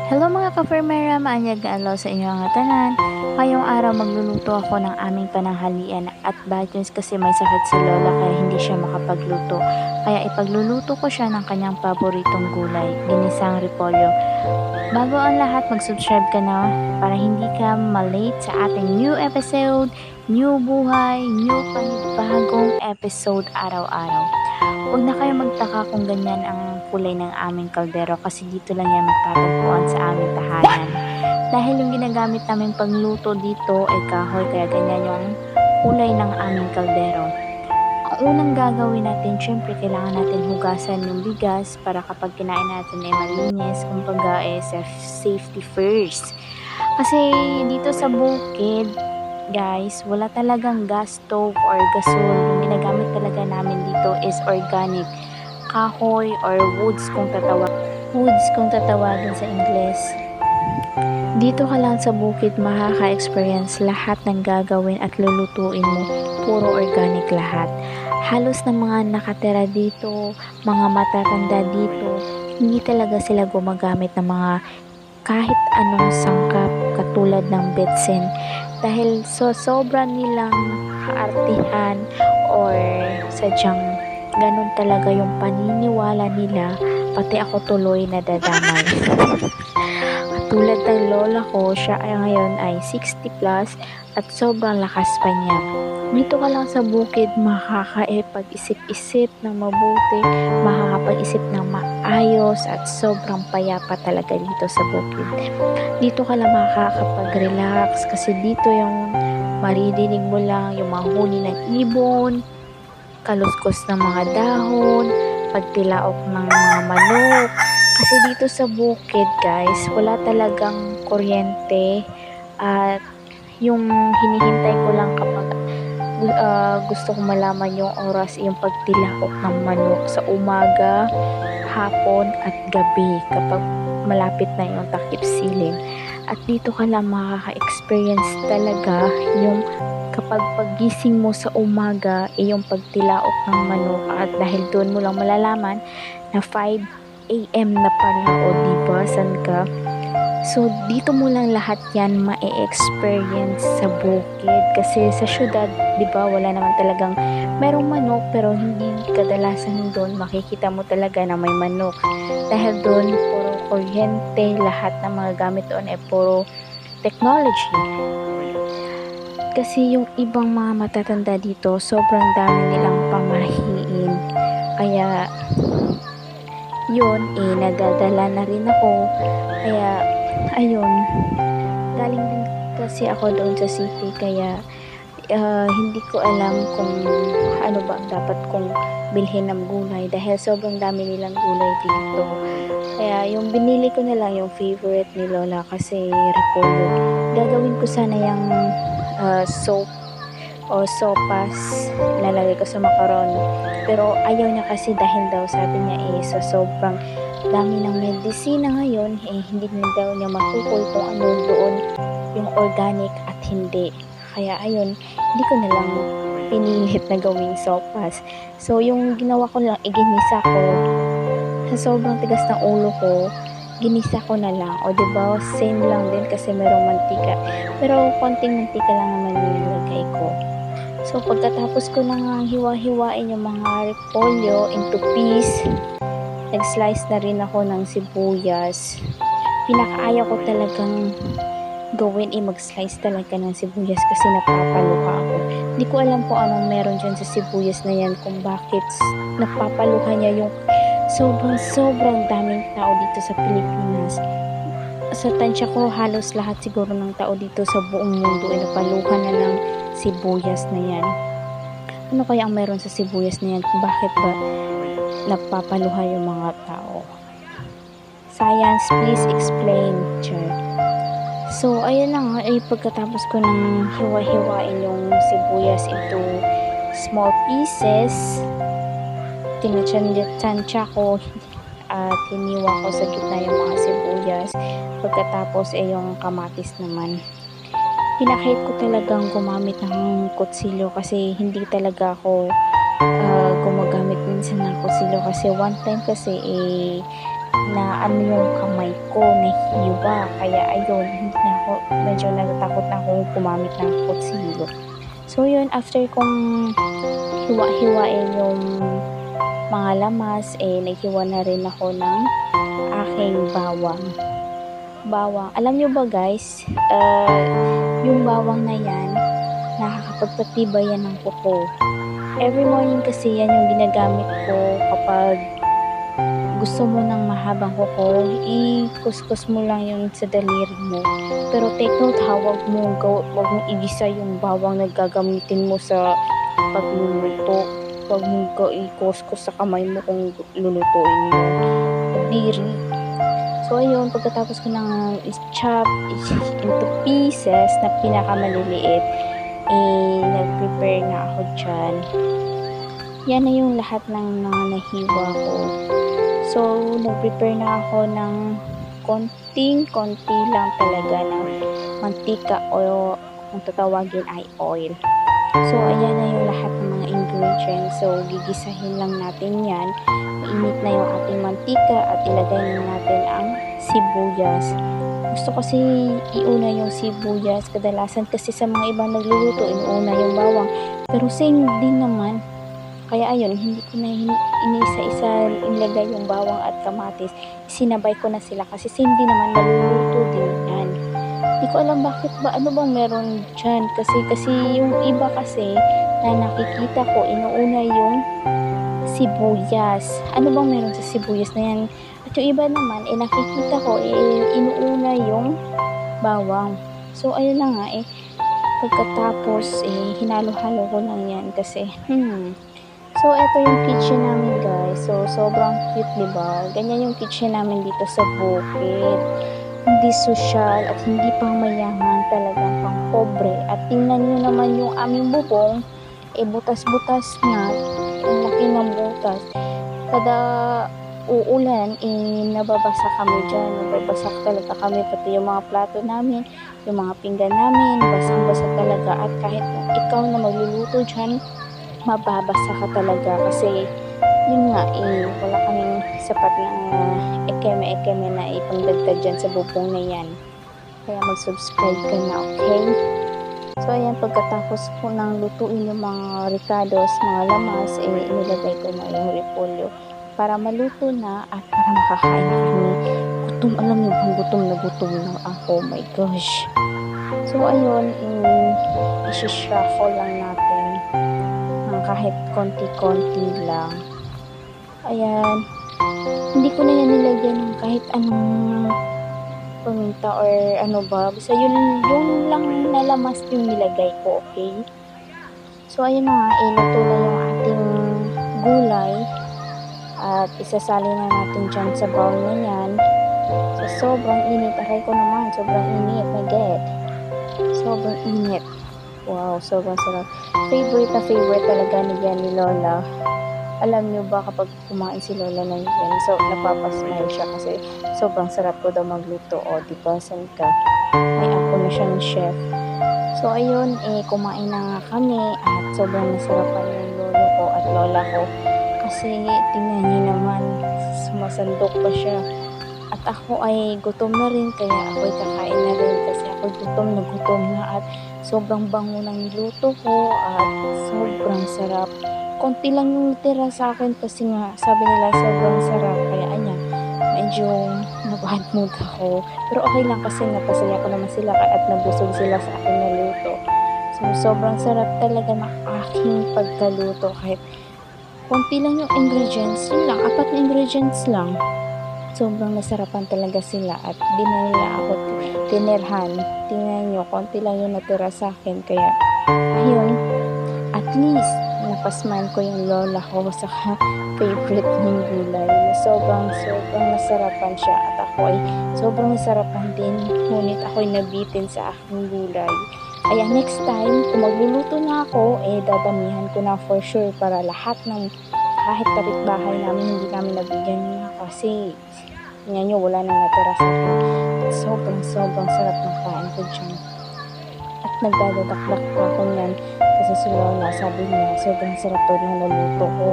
Hello mga ka-farmera, maanyag nga adlaw sa inyo nga tanan. Ngayong araw magluluto ako ng aming pananghalian at bad news kasi may sakit si Lola kaya hindi siya makapagluto. Kaya ipagluluto ko siya ng kanyang paboritong gulay, ginisang repolyo. Bago ang lahat, mag-subscribe ka na para hindi ka malate sa ating new episode, new buhay, new panibagong episode araw-araw. Huwag na kayo magtaka kung ganyan ang kulay ng aming kaldero kasi dito lang yan matatagpuan sa aming tahanan. Dahil yung ginagamit naming pangluto dito ay kahoy kaya ganyan yung kulay ng aming kaldero. Ang unang gagawin natin, syempre kailangan natin hugasan yung bigas para kapag kinain natin ay malinis, kumbaga safety first. Kasi dito sa bukid, guys, wala talagang gas stove or gasol. Yung ginagamit talaga namin dito is organic, kahoy or woods kung tatawagin sa Ingles. Dito ka lang sa bukid makaka-experience lahat ng gagawin at lulutuin mo, puro organic lahat. Halos ng mga nakatira dito, mga matatanda dito, hindi talaga sila gumagamit ng mga kahit anong sangkap katulad ng betsin dahil sobra nilang kaartihan or sadyang ganun talaga yung paniniwala nila, pati ako tuloy nadadamay. Katulad ng lola ko, siya ay ngayon ay 60 plus at sobrang lakas pa niya. Dito ka lang sa bukid, makakapag-isip-isip ng mabuti, makakapag-isip ng maayos at sobrang payapa talaga dito sa bukid. Dito ka lang makakapag-relax kasi dito yung maririnig mo lang yung mga huni ng ibon, kaluskos ng mga dahon, pagtilaok ng mga manok. Kasi dito sa bukid guys, wala talagang kuryente at yung hinihintay ko lang kapag gusto kong malaman yung oras yung pagtilaok ng manok sa umaga, hapon at gabi kapag malapit na yung takip silim. At dito ka lang makaka-experience talaga yung kapag pagising mo sa umaga yung pagtilaok ng manok at dahil doon mo lang malalaman na 5 AM na pala o diba san ka. So dito mo lang lahat yan ma-experience sa bukid kasi sa syudad diba wala naman talagang merong manok pero hindi kadalasan doon makikita mo talaga na may manok dahil doon puro kuryente, lahat ng mga gamit doon ay puro technology. Kasi yung ibang mga matatanda dito sobrang dami nilang pamahiin kaya yun nadadala na rin ako kaya ayun, galing din kasi ako doon sa city kaya hindi ko alam kung ano ba ang dapat kong bilhin ng gulay dahil sobrang dami nilang gulay dito. Kaya yung binili ko na lang yung favorite ni Lola kasi repolyo. Gagawin ko sana yung soup o sopas, lalagay ko sa macaron. Pero ayaw niya kasi dahil daw sabi niya sa sobrang dami ng medisina ngayon, hindi na daw niya matukol kung ano doon yung organic at hindi. Kaya ayun, hindi ko na lang pinilit na gawing sopas. So yung ginawa ko lang, ginisa ko. Sa sobrang tigas ng ulo ko, ginisa ko na lang. O diba, same lang din kasi merong mantika. Pero konting mantika lang naman yung nilagay ko. So pagkatapos ko nang hiwa-hiwain yung mga repolyo into piece, nag-slice na rin ako ng sibuyas. Pinakaayaw ko talagang gawin mag-slice talaga ng sibuyas kasi napapaluha ako. Hindi ko alam kung anong meron dyan sa sibuyas na yan kung bakit napapaluha niya yung sobrang daming tao dito sa Pilipinas. Sa tansya ko halos lahat siguro ng tao dito sa buong mundo ay napaluhan na ng sibuyas na yan. Ano kaya ang meron sa sibuyas na yan? Bakit ba napapaluha yung mga tao? Science, please explain. Char. So, ayun na nga, pagkatapos ko nang hiwa-hiwain yung sibuyas into small pieces, tinatsansya ko at hiniwa ko sa gitna yung mga sibuyas. Pagkatapos yung kamatis naman. Pinakahit ko talagang gumamit ng kutsilyo kasi hindi talaga ako gumagamit minsan ng kutsilyo kasi one time kasi na ano yung kamay ko, nahiwa. Kaya ayun, hindi na ako, medyo natatakot na ako gumamit ng kutsilyo. So yun, after kong hiwa-hiwain yung mga lamas, naghiwa na rin ako ng aking bawang. Alam nyo ba guys, yung bawang na yan, nakakapagpatibay yan ng kuko. Every morning kasi yan yung ginagamit ko kapag gusto mo ng mahabang kuko, i-kuskus mo lang yun sa daliri mo. Pero take note ha, wag mong igisa yung bawang na gagamitin mo sa pagluluto. Wag mong i-kuskus sa kamay mo kung lulutuin mo. Kadiri. So ayun, pagkatapos ko ng chop into pieces na pinakamaliliit, nag-prepare na ako dyan. Yan na yung lahat ng mga nahiwa ko. So, nag-prepare na ako ng konti lang talaga ng mantika o kung tatawagin ay oil. So, ayan na yung lahat ng mga ingredients. So, gigisahin lang natin yan. Mainit na yung ating mantika at ilagay na natin ang sibuyas. Gusto kasi iuna yung sibuyas. Kadalasan kasi sa mga ibang nagluluto, inuuna yung bawang. Pero same din naman. Kaya ayun, hindi ko na inisa-isa ilagay yung bawang at kamatis. Sinabay ko na sila kasi same din naman, naluluto din yan. Hindi ko alam bakit ba, ano bang meron dyan. Kasi yung iba kasi na nakikita ko, inuuna yung sibuyas. Ano bang meron sa sibuyas na yan? At yung iba naman, nakikita ko, inuuna yung bawang. So, ayun na nga, pagkatapos, hinalo-halo ko lang yan kasi, So, ito yung kitchen namin guys. So, sobrang cute, diba? Ganyan yung kitchen namin dito sa bukid. Hindi social at hindi pang mayaman, talagang pang pobre. At tingnan nyo naman yung aming bubong, butas-butas na. Ang laki ng butas. Kada uulan, nababasa kami dyan. Nababasak talaga kami, pati yung mga plato namin, yung mga pinggan namin, basang-basa talaga. At kahit ikaw na magluluto dyan, mababasa ka talaga kasi yun nga wala kaming sapat ng ekeme na ipangdagdag dyan sa bubong na yan. Kaya mag-subscribe ka na, okay? So ayan, pagkatapos ko nang lutuin yung mga ricados, mga lamas, inilagay ko na yung repolyo para maluto na at para makakain na kami. Gutom, alam niyo bang gutom na ako, oh my gosh. So ayun, isi-shuffle lang natin kahit konti-konti lang. Ayan. Hindi ko na yan nilagyan ng kahit anong paminta or ano ba. Basta yun lang nalamas yung nilagay ko, okay? So, ayun na nga. Iluto na yung ating gulay. At isasali na natin dyan sa bowl na yan. So, sobrang init. Aray ko naman. Sobrang init. My God. Sobrang init. Wow, sobrang sarap. Favorite talaga ni Lola. Alam nyo ba kapag kumain si Lola ng yan, so napapasmile siya kasi sobrang sarap ko daw magluto. O, diba, san ka? May ako na siyang chef. So, ayun, kumain na nga kami at sobrang nasarapan yung lolo ko at lola ko. Kasi, tingnan niyo naman, sumasandok pa siya. At ako ay gutom na rin, kaya ako'y kakain na rin kasi ako gutom na at sobrang bango ng niluto ko at sobrang sarap. Konti lang yung natira sa akin kasi nga sabi nila sobrang sarap, kaya ayan, medyo nabad mood ako. Pero okay lang kasi napasaya ko naman sila at nabusog sila sa akin na luto. So sobrang sarap talaga ng aking pagkaluto kahit konti lang yung ingredients, yun lang, 4 na ingredients lang. Sobrang nasarapan talaga sila at di na nila ako tinirhan. Tingnan nyo, konti lang yung natira sa akin. Kaya, ayun, at least, napasman ko yung lola ko sa favorite ng gulay. Sobrang nasarapan siya at ako ay sobrang nasarapan din. Ngunit ako'y nabitin sa aking gulay. Kaya next time, kung magluluto na ako, dadamihan ko na for sure para lahat ng kahit kapitbahay namin, hindi namin nabigyan niya kasi tingnan nyo, wala nang natira sa akin. Sobrang sarap ng kain ko dyan. at nagdadadakdak pa ako niyan kasi si Lola sabi niya sobrang sarap daw ng naluto ko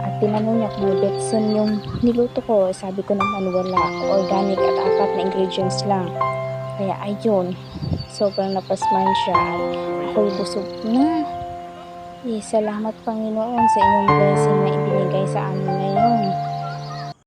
at tinanong niya kung may betsin yung niluto ko. Sabi ko naman wala, organic at apat na ingredients lang. Kaya ayun, sobrang napasman siya at ako'y busog na. Salamat Panginoon sa inyong blessing na ibinigay sa amin ngayon.